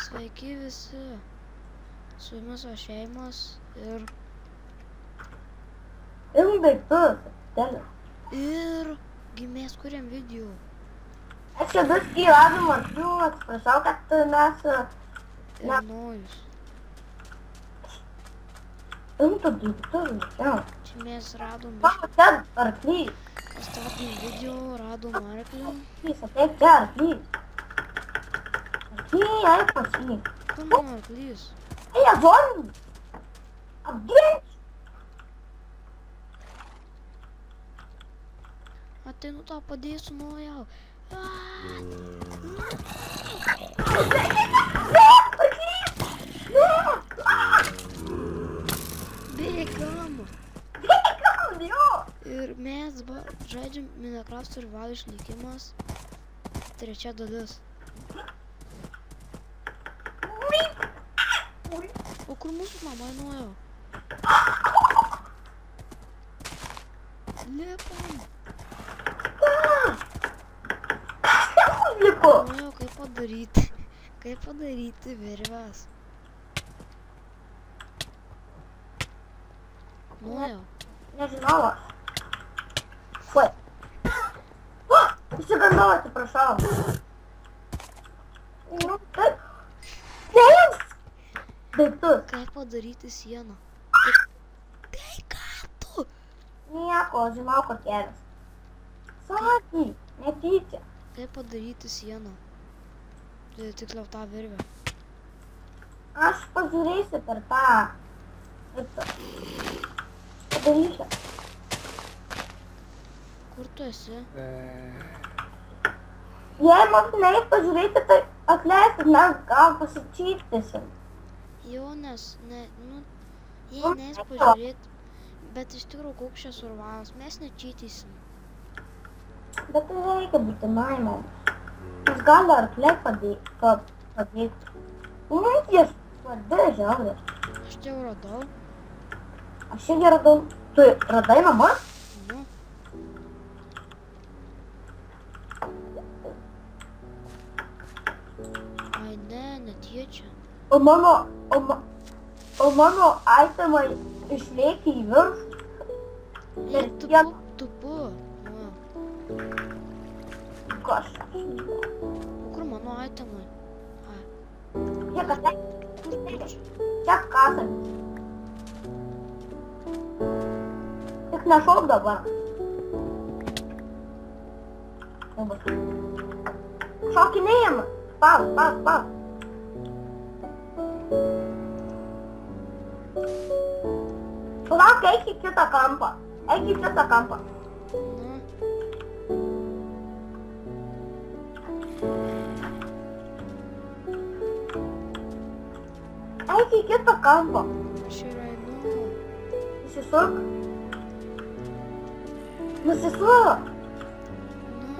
Sveiki visi, su jumis šeimos ir mes kuriam video. Aš čia biškį radom arklių, atsiprašau, kad mes... Ir nojus. Imtų daiktus, čia. Čia mes radom Mama, čia arklys. pastatėm video, radom arklį. Arklys, ateik čia arklys. Arklys, eik pas jį. Kur mano arklys? Ei, azonį. Apginč. Ateinu tau padėsiu nojau. Bėgam! Jo! Ir mes žaidžiam Minecraft Survival išlikimas. 3 dalis. O kur mūsų mama nuėjo? Lipam! Lipo. Nuėjo, kaip padaryti? Kaip padaryti virves? Nuėjo. Nežinau aš. Oi. Išsigandau, atsiprašau. Nu, taip. Neins! Daiktus. Kaip padaryti sieną? Tai ką tu? Nieko, žinau, kur kelias. Sakį, netyčia. Kaip padaryti sieną? Tiksliau tą virvę. Aš pažiūrėsiu per tą. Padarysiu. Kur tu esi? Jei mums nereik pažiūrėti, tai atleiskit, mes gal pasičyptysim. Jo, nes, jei neis pažiūrėti, bet iš tikrųjų koks čia survivals, mes nečytysim. Bet tai reikia būtinai mums. Mums gali arkliai padėti. Mums jie svarbi žiaurės. Aš čia jau radau. Aš irgi radau. Tu radai mama? Nu. Ai ne, netyčia. O mano itemai išlėkė į viršų. Ei, tupu. Gosh. O kur mano itemai? Ai. Kiek ateik? Kiek kasam? Tik nešauk dabar. Šokinėjama. Pav. Palauk, eik į kitą kampą. Nu. Eik į kitą kampą. Aš ir einu. Nusisuk. Nusisuk. Nu.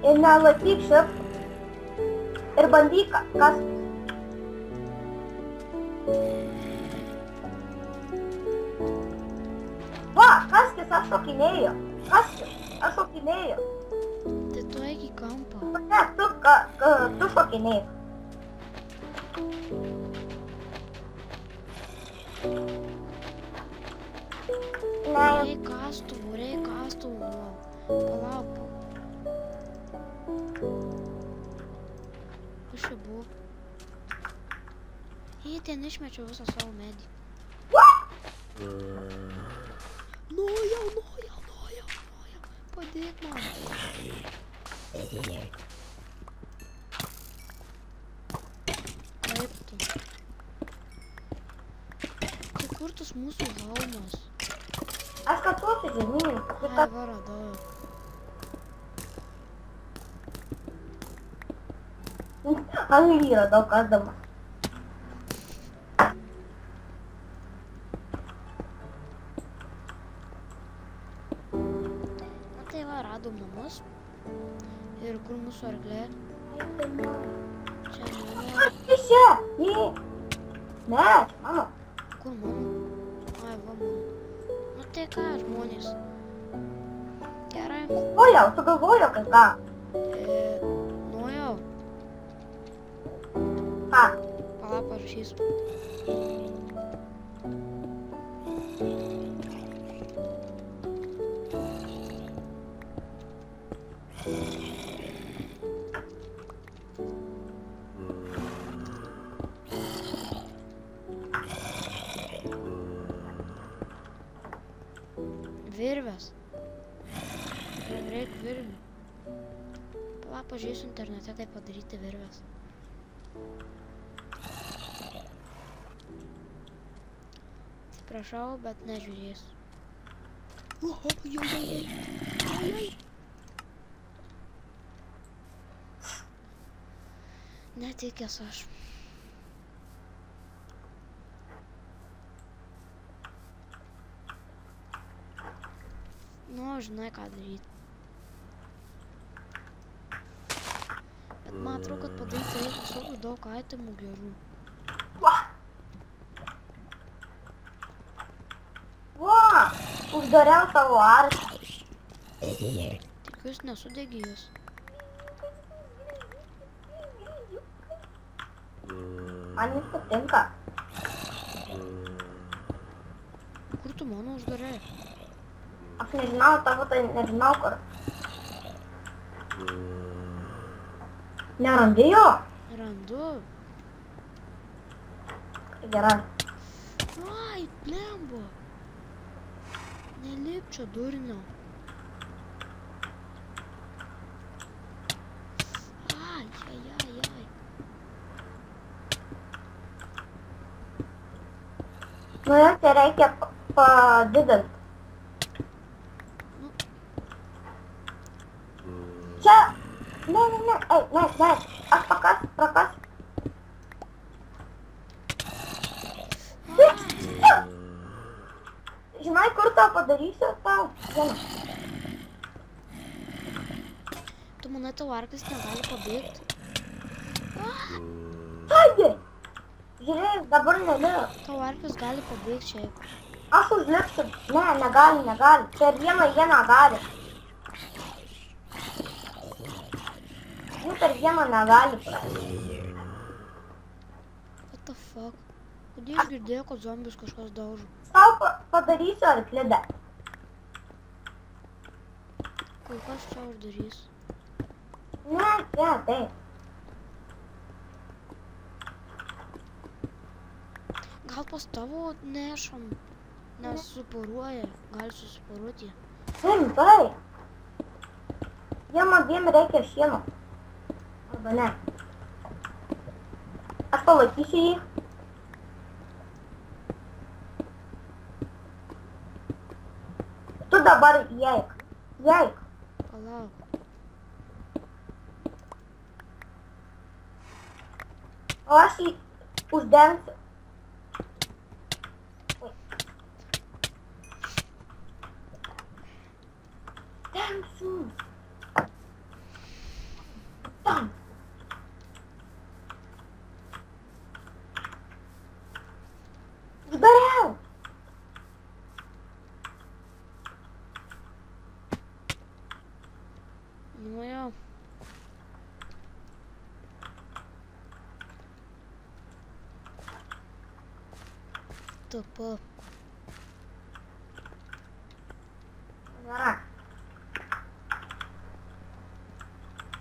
Ir nelaikyk šip. Ir bandyk kas. Va, kaskis, aš šokinėjau. Tai tu eik į kampą. Ne, tu šokinėjai. Reik kastuvų. Palauk. Kas čia buvo? Jei ten išmečiau visą savo medį. Nojau. Padėk man. Kaip tu? Tai kur tas mūsų helmas? Aš kasuosiu žemynį. Ai, va, radau. Anglį radau kasdama. Na tai va, radom namus. Ir kur mūsų arklė? Čia mano. Čia. Ne, mano. Kur mano? Ai, va, mano. Nu tai ką, žmonės? Gerai. Sugalvojau kai ką. Ką? Pala parašys. Virvės. Reik virvių. Pala, pažiūrėsiu internete, kaip padaryti virvės. Atsiprašau, bet nežiūrėsiu. Netikęs aš. Nu, žinai ką daryti. Bet man atrodo, kad padaryti reikia visokių daug itemų gerų. Uždariau savo arką. Tikiuosi nesudegi jūs. Man jis patinka. Kur tu mano uždarai? Aš nežinau, tavo tai nežinau kur. Nerandi jo? Randu. Gerai. Ai, blemba. Nelip čia durnio. Ai. Nu, jau čia reikia padidinti. Čia. Ne. Ei, aš prakas. Žinai, kur tau padarysiu tau? Tu manai, tavo arkas negali pabėgti? Taigi! Žiūrėk, dabar neliu. Tavo arkas gali pabėgti šiaip. Aš užlipsiu. Ne, negali. Per vieną jie negali. Jų per vieną negali praeiti. What the fuck? Kodėl aš girdėjau, kad zombius kažkas daužo? Tau padarysiu arklidę. Kol kas čia uždarysiu. Ne, čia, taip. Gal pas tavo nešam, nes susiporuoja. Gali susiporuoti. Rimtai. Jiem abiem reikia šieno. Arba ne. Aš palaikysiu jį. Tu dabar įeik. Palauk. O aš jį uždengsiu. Dengsiu. Tam. Uždariau. Nu jau. Tupu. Gerai.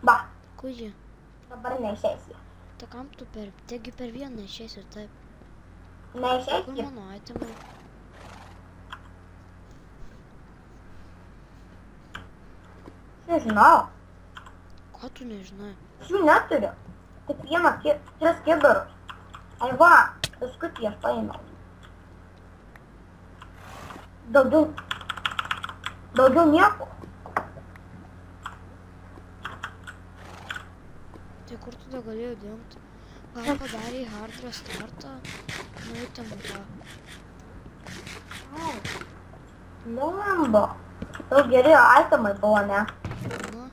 Va, Kuji. dabar neišeisi. Tai kam tu taigi per vieną išeisi taip. Kur Neišeisi. mano itemai? Nežinau. Ko tu nežinai? Aš jų neturiu. Tik tris kibirus. Ai va, paskutį aš paėmiau. Daugiau nieko. Tai kur tu da galėjai dingti? Gal padarė hard restartą? Nu, itemų tą. Lemba. Tau geri itemai buvo, ne? Na.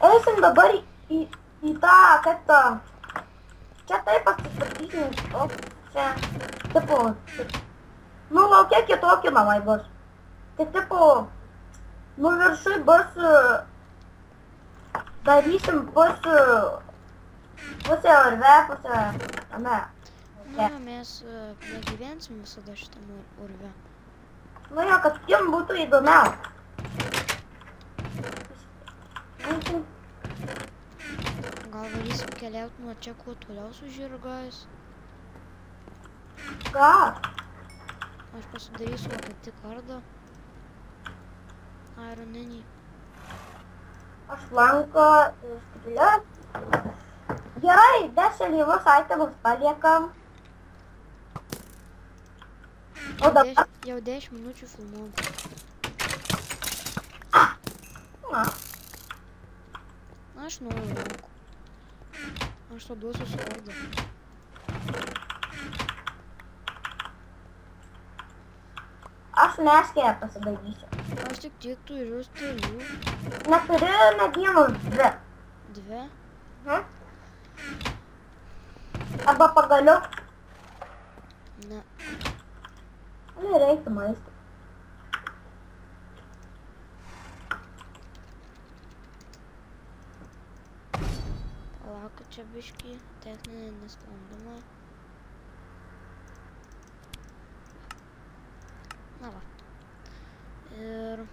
Eisim dabar į tą, kad čia taip pasitvarkysim, o čia, tipo, nu, laukia kitokie namai bus. Tai tipo, Nu viršui bus, darysim pusę urve, pusę tame. Nu, jo, mes negyvensim visada šitam urve. Nu jo, kad jums būtų įdomiau. Gal varysim keliauti nuo čia kuo toliau su žirgais? Gal? Aš pasidarysiu va kaip tik kardą. Ironinį. Aš lanko stikles. Gerai, 10 gyvus itemus paliekam. O dabar... Jau 10 minučių filmuojam. Na, Aš noriu laukų. Aš to duosiu skordą. aš meškėje pasidarysiu. Aš tik tiek turiu strėlių. Neturi medynų 2. 2. Arba pagaliuk. Ne. Reiktų maisto. Palauk, čia biškį techniniai nesklandumai. Na va. Ir...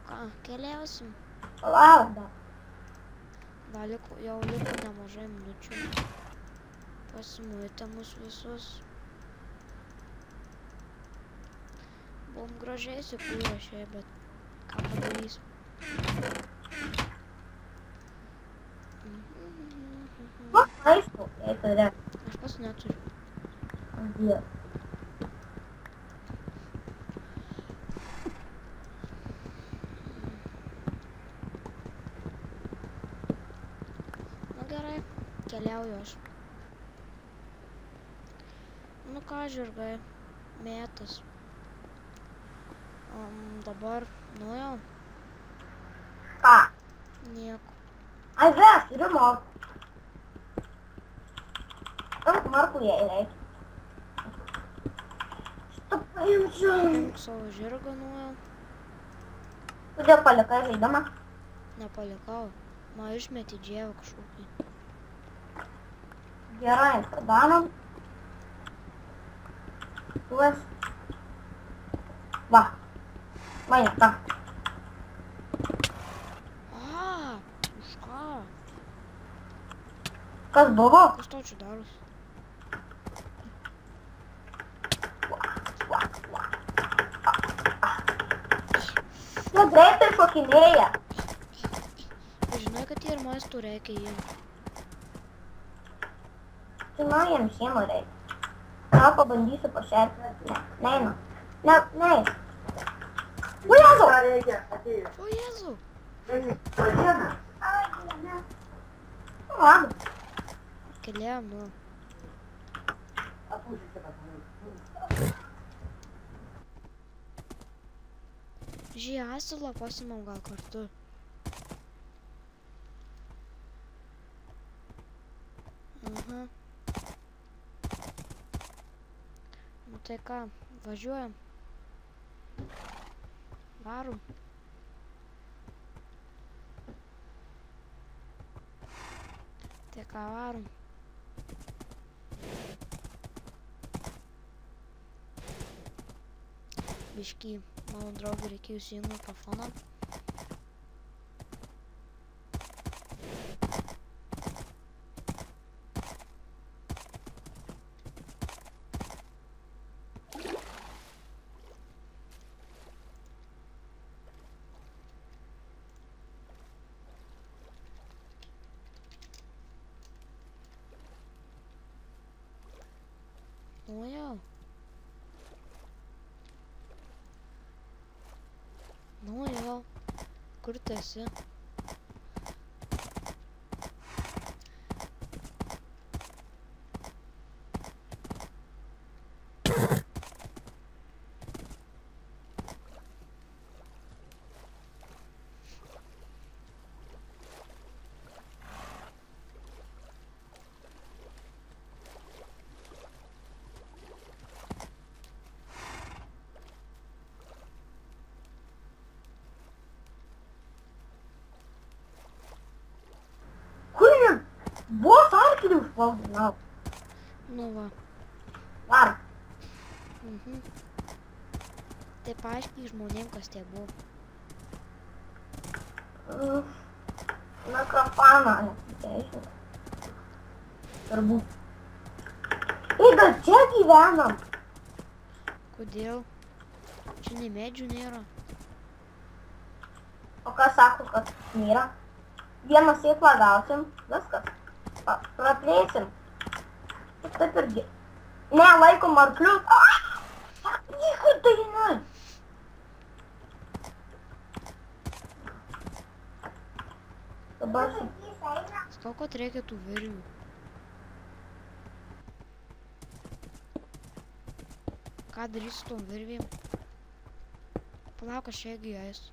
Ką, keliausim? Palauk dar. Jau liko nemažai minučių. Pasimuojate mus visus. Buvom gražiai įsikūrę šiai, bet ką padarysim? Maisto, jei turi. Aš pats neturiu. Dieve. Na gerai, keliauju aš. Nu ką, žirgai, metas. Dabar, nu jau, Ką? nieko. Ai, aš turiu morkų. Daug morkų jai reikia. Šitą paimsiu. Imk savo žirgą, nu jau. Kodėl palikai žaidimą? Nepalikau. Man išmetė džievą kažkokį. Gerai, padarom. Tuos. Va. Mane, ta. Už ką? Kas buvo? Kas tau čia darosi? Jie greitai šokinėja. Žinai, kad ir maisto reikia jiems. Žinau, jiems šeimų reikia. Gal pabandysiu pašerti. Ne, neinu. Ne, neis. O Jėzau! O Jėzau! Ладно. Keliaujam, nu. Žiūrėk, asilą pasimam gal kartu. Aha. Nu tai ką, važiuojam. Varom. Tai ką, varom. Biškį, mano draugui reikėjo įsijungti mikrofoną. Nu jau. Nu jau. Kur tu esi? Vos arklį užvaldinau. Nu va. Var. Mhm. Tai paaiškiai žmonėm, kas tie buvo. Mikrofoną nepriteisinau. Turbūt. Gal čia gyvenam? Kodėl? Čia nei medžių nėra. O kas sako, kad nėra? Vieną sėklą gausim, viskas. Praplėsim. Taip irgi. Ne, laikom arklius. Nieko daina. Dabar Sakau, kad reikia tų virvių. Ką darys su tom virvėm? Palauk, aš čia jas.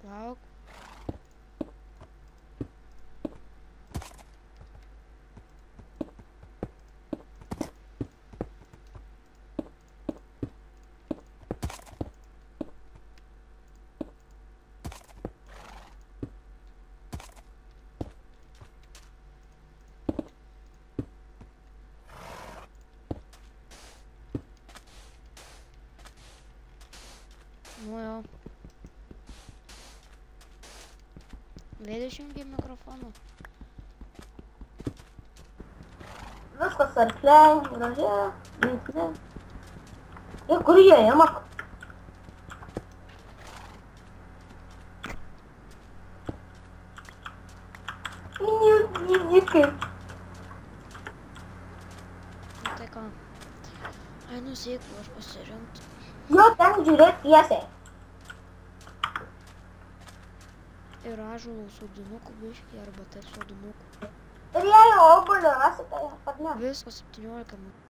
Palauk. Nu jo. Vėl išjungi mikrofoną. viskas arkliai, gražiai, linksmai. Ir kur jie ima? Kaip. Nu tai ką. Ai, nu sėklų aš pasirinkti. Jo, ten žiūrėk tiesiai. Ir ąžuolo sodinukų biškį arba taip sodinukų. Ir jei obuolį rasite, ar ne? Viskas 17 minučių.